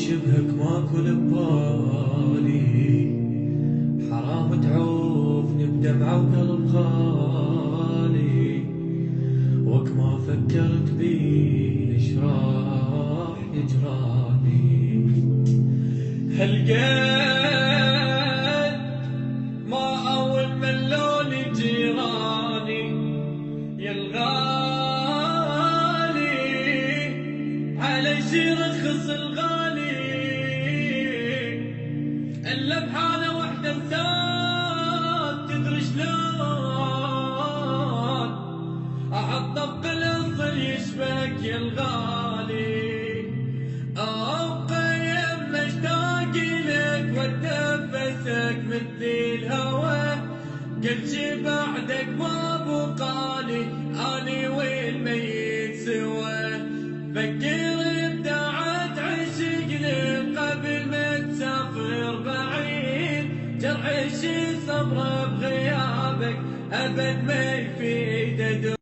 شبهك ماكو ببالي، حرام تعوفني بدمعة وقلب خالي، وك ما فكرت بي ايش راح يجرالي. هالقد ما اول ملوني جيراني يا الغالي، على شي رخص الغالي الا بحالة وحدة انسان. تدري شلون احط بقلص يشبك يا الغالي، ابقى يما اشتاق لك واتنفسك مثل الهوى. قلت شي بعدك ما بقالي اني والميت سوا. فكر ابداعت عشقنا قبل ما تسافر بعيد، جرح شي صبره بغيابك ابد ما يفيد.